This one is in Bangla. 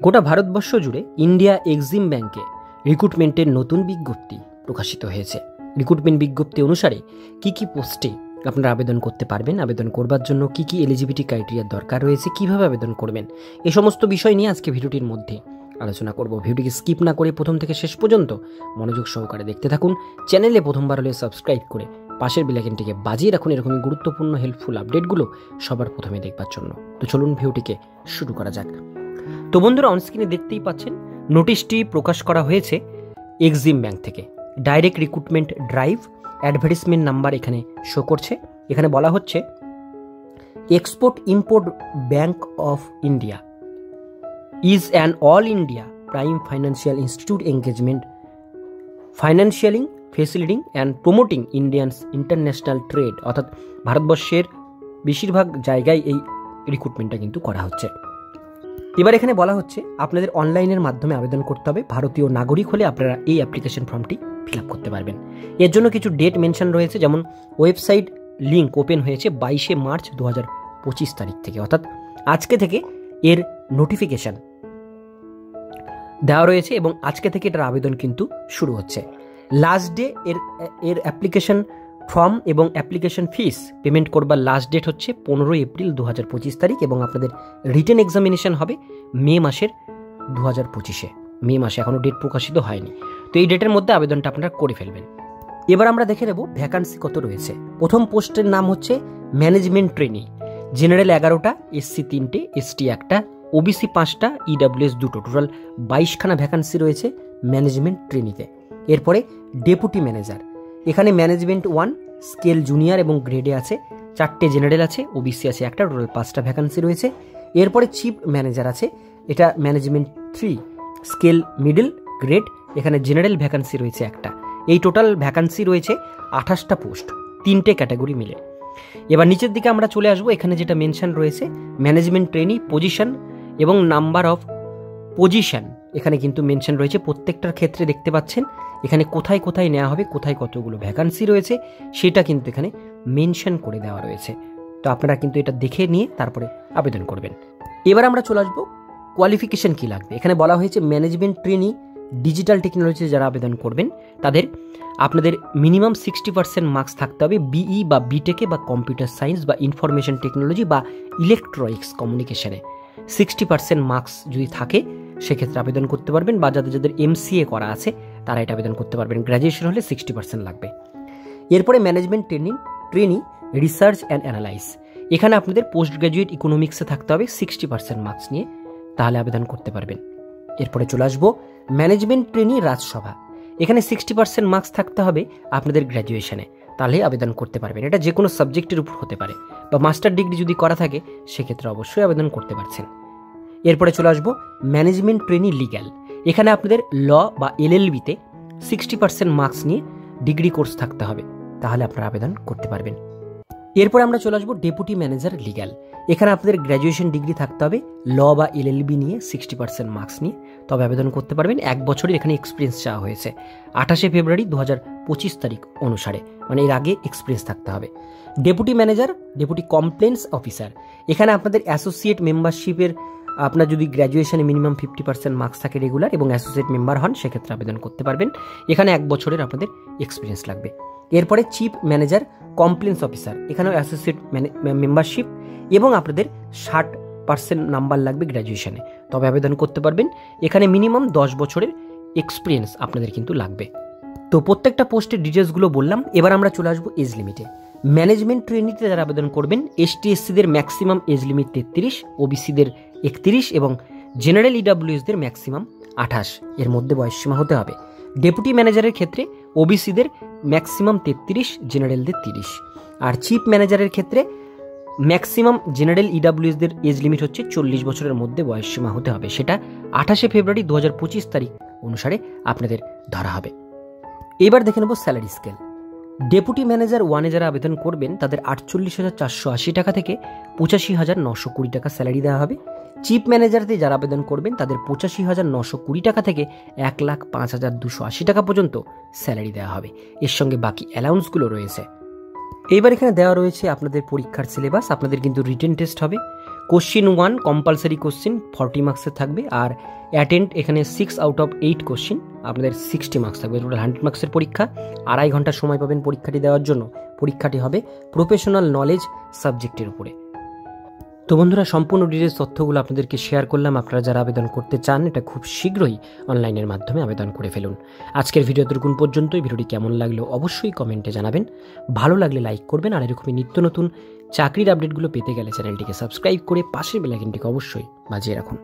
গোটা ভারতবর্ষ জুড়ে ইন্ডিয়া এক্সিম ব্যাংকে রিক্রুটমেন্টের নতুন বিজ্ঞপ্তি প্রকাশিত হয়েছে। রিক্রুটমেন্ট বিজ্ঞপ্তি অনুসারে কি কি পোস্টে আপনারা আবেদন করতে পারবেন, আবেদন করবার জন্য কি কি এলিজিবিলিটি ক্রাইটেরিয়ার দরকার রয়েছে, কিভাবে আবেদন করবেন, এই সমস্ত বিষয় নিয়ে আজকে ভিডিওটির মধ্যে আলোচনা করব। ভিডিওটিকে স্কিপ না করে প্রথম থেকে শেষ পর্যন্ত মনোযোগ সহকারে দেখতে থাকুন। চ্যানেলে প্রথমবার হলে সাবস্ক্রাইব করে পাশের বেল আইকনটিকে বাজিয়ে রাখুন এরকমই গুরুত্বপূর্ণ হেল্পফুল আপডেটগুলো সবার প্রথমে দেখবার জন্য। তো চলুন ভিডিওটিকে শুরু করা যাক। তো বন্ধুরা, অনস্ক্রিনে দেখতেই পাচ্ছেন নোটিশটি প্রকাশ করা হয়েছে এক্সিম ব্যাংক থেকে। Direct recruitment drive advertisement number এখানে শো করছে। এখানে বলা হচ্ছে export import bank of India is an all India prime financial institute engagement financing facilitating and promoting Indians international trade. অর্থাৎ ভারতবর্ষের বেশিরভাগ জায়গায় এই রিক্রুটমেন্টটা কিন্তু করা হচ্ছে। এবার এখানে বলা হচ্ছে আপনাদের অনলাইনের মাধ্যমে আবেদন করতে হবে। ভারতীয় নাগরিক হলে আপনারা এই অ্যাপ্লিকেশন ফর্মটি ফিল আপ করতে পারবেন। এর জন্য কিছু ডেট মেনশন রয়েছে, যেমন ওয়েবসাইট লিঙ্ক ওপেন হয়েছে 22শে মার্চ 2025 তারিখ থেকে, অর্থাৎ আজকে থেকে এর নোটিফিকেশান দেওয়া রয়েছে এবং আজকে থেকে এটার আবেদন কিন্তু শুরু হচ্ছে। লাস্ট ডে এর অ্যাপ্লিকেশন ফর্ম এবং অ্যাপ্লিকেশন ফিস পেমেন্ট করবার লাস্ট ডেট হচ্ছে 15 এপ্রিল 2025 তারিখ এবং আপনাদের রিটেন এক্সামিনেশন হবে মে মাসের 2025-এ। মে মাসে এখনও ডেট প্রকাশিত হয়নি, তো এই ডেটের মধ্যে আবেদনটা আপনারা করে ফেলবেন। এবার আমরা দেখে নেব ভ্যাকান্সি কত রয়েছে। প্রথম পোস্টের নাম হচ্ছে ম্যানেজমেন্ট ট্রেনি। জেনারেল 11টা, এসসি 3টে, এসটি 1টা, ওবিসি 5টা, ইডাব্লিউএস 2টো, টোটাল 22খানা ভ্যাকান্সি রয়েছে ম্যানেজমেন্ট ট্রেনিতে। এরপরে ডেপুটি ম্যানেজার, এখানে ম্যানেজমেন্ট 1 স্কেল জুনিয়র এবং গ্রেডে আছে 4টে, জেনারেল আছে, ওবিসি আছে 1টা, টোটাল 5টা ভ্যাকান্সি রয়েছে। এরপরে চিফ ম্যানেজার আছে, এটা ম্যানেজমেন্ট 3 স্কেল মিডল গ্রেড, এখানে জেনারেল ভ্যাকান্সি রয়েছে 1টা। এই টোটাল ভ্যাকান্সি রয়েছে 28টা পোস্ট, 3টে ক্যাটাগরি মিলে। এবার নিচের দিকে আমরা চলে আসবো। এখানে যেটা মেনশন রয়েছে ম্যানেজমেন্ট ট্রেনি পজিশন এবং নাম্বার অফ পজিশন এখানে কিন্তু মেনশন রয়েছে। প্রত্যেকটার ক্ষেত্রে দেখতে পাচ্ছেন এখানে কোথায় কোথায় নেওয়া হবে, কোথায় কতগুলো ভ্যাকান্সি রয়েছে সেটা কিন্তু এখানে মেনশন করে দেওয়া রয়েছে। তো আপনারা কিন্তু এটা দেখে নিয়ে তারপরে আবেদন করবেন। এবার আমরা চলে আসবো কোয়ালিফিকেশন কী লাগবে। এখানে বলা হয়েছে ম্যানেজমেন্ট ট্রেনি ডিজিটাল টেকনোলজিতে যারা আবেদন করবেন তাদের আপনাদের মিনিমাম 60% মার্কস থাকতে হবে বিই বা বিটেকে বা কম্পিউটার সায়েন্স বা ইনফরমেশন টেকনোলজি বা ইলেকট্রনিক্স কমিউনিকেশনে 60% মার্কস যদি থাকে সেক্ষেত্রে আবেদন করতে পারবেন, বা যাদের এমসিএ করা আছে তারা এটা আবেদন করতে পারবেন। গ্র্যাজুয়েশন হলে 60% লাগবে। এরপরে management trainee research and analyse, এখানে আপনাদের পোস্ট গ্র্যাজুয়েট ইকোনমিক্সে থাকতে হবে 60% মার্কস নিয়ে, তাহলে আবেদন করতে পারবেন। এরপরে চলে আসবো ম্যানেজমেন্ট ট্রেনি রাজসভা, এখানে 60% মার্কস থাকতে হবে আপনাদের গ্র্যাজুয়েশনে, তাহলে আবেদন করতে পারবেন। এটা যে কোনো সাবজেক্টের উপর হতে পারে, বা মাস্টার ডিগ্রি যদি করা থাকে সেক্ষেত্রে অবশ্যই আবেদন করতে পারছেন। এরপরে চলে আসবো ম্যানেজমেন্ট ট্রেনি লিগ্যাল, এখানে আপনাদের ল বা এলএলবিতে 60% মার্কস নিয়ে ডিগ্রি কোর্স থাকতে হবে, তাহলে আপনারা আবেদন করতে পারবেন। এরপরে আমরা চলে আসবো ডেপুটি ম্যানেজার লিগ্যাল, এখানে আপনাদের গ্র্যাজুয়েশন ডিগ্রি থাকতে হবে ল বা এলএলবি নিয়ে 60% মার্কস নিয়ে, তবে আবেদন করতে পারবেন। 1 বছরের এখানে এক্সপিরিয়েন্স চাওয়া হয়েছে 28শে ফেব্রুয়ারি 2025 তারিখ অনুসারে, মানে এর আগে এক্সপিরিয়েন্স থাকতে হবে। Deputy manager deputy compliance officer, এখানে আপনাদের অ্যাসোসিয়েট মেম্বারশিপের আপনার যদি গ্র্যাজুয়েশনে মিনিমাম 50% মার্কস থাকে রেগুলার এবং অ্যাসোসিয়েট মেম্বার হন সেক্ষেত্রে আবেদন করতে পারবেন। এখানে 1 বছরের আপনাদের এক্সপিরিয়েন্স লাগবে। এরপরে চিফ ম্যানেজার কমপ্লেন্স অফিসার, এখানেও অ্যাসোসিয়েট মেম্বারশিপ এবং আপনাদের 60% নাম্বার লাগবে গ্র্যাজুয়েশনে, তবে আবেদন করতে পারবেন। এখানে মিনিমাম 10 বছরের এক্সপিরিয়েন্স আপনাদের কিন্তু লাগবে। তো প্রত্যেকটা পোস্টের ডিটেলসগুলো বললাম। এবার আমরা চলে আসবো এজ লিমিটে। ম্যানেজমেন্ট ট্রেনিতে যারা আবেদন করবেন এসটি এসসিদের ম্যাক্সিমাম এজ লিমিট 33, ওবিসিদের 31 এবং জেনারেল ইডাব্লিউএসদের ম্যাক্সিমাম 28, এর মধ্যে বয়সসীমা হতে হবে। ডেপুটি ম্যানেজারের ক্ষেত্রে ওবিসিদের ম্যাক্সিমাম 33, জেনারেলদের 30, আর চিফ ম্যানেজারের ক্ষেত্রে ম্যাক্সিমাম জেনারেল ইডাব্লিউএসদের এজ লিমিট হচ্ছে 40 বছরের মধ্যে বয়সসীমা হতে হবে, সেটা 28শে ফেব্রুয়ারি 2025 তারিখ অনুসারে আপনাদের ধরা হবে। এবার দেখে নেব স্যালারি স্কেল। ডেপুটি ম্যানেজার 1-এ যারা আবেদন করবেন তাদের 48,480 টাকা থেকে 85,920 টাকা স্যালারি দেওয়া হবে। চিফ ম্যানেজারতে যারা আবেদন করবেন তাদের 85,920 টাকা থেকে 1,05,280 টাকা পর্যন্ত স্যালারি দেওয়া হবে, এর সঙ্গে বাকি অ্যালাউন্সগুলো রয়েছে। এইবার এখানে দেওয়া রয়েছে আপনাদের পরীক্ষার সিলেবাস। আপনাদের কিন্তু রিটেন টেস্ট হবে, কোশ্চিন 1 কম্পালসারি কোশ্চিন 40 মার্কসের থাকবে, আর অ্যাটেন্ড এখানে 6 আউট অফ 8 কোশ্চিন আপনাদের 60 মার্কস থাকবে। টোটাল 100 মার্কসের পরীক্ষা, 2.5 ঘন্টা সময় পাবেন পরীক্ষাটি দেওয়ার জন্য। পরীক্ষাটি হবে প্রফেশনাল নলেজ সাবজেক্টের উপরে। তো বন্ধুরা, সম্পূর্ণ ডিটেলস তথ্যগুলো আপনাদেরকে শেয়ার করলাম। আপনারা যারা আবেদন করতে চান এটা খুব শীঘ্রই অনলাইনের মাধ্যমে আবেদন করে ফেলুন। আজকের ভিডিও এতটুকুন পর্যন্তই। ভিডিওটি কেমন লাগলো অবশ্যই কমেন্টে জানাবেন, ভালো লাগলে লাইক করবেন, আর এরকমই নিত্য নতুন চাকরির আপডেটগুলো পেতে গেলে চ্যানেলটিকে সাবস্ক্রাইব করে পাশের বেল আইকনটিকে অবশ্যই বাজিয়ে রাখুন।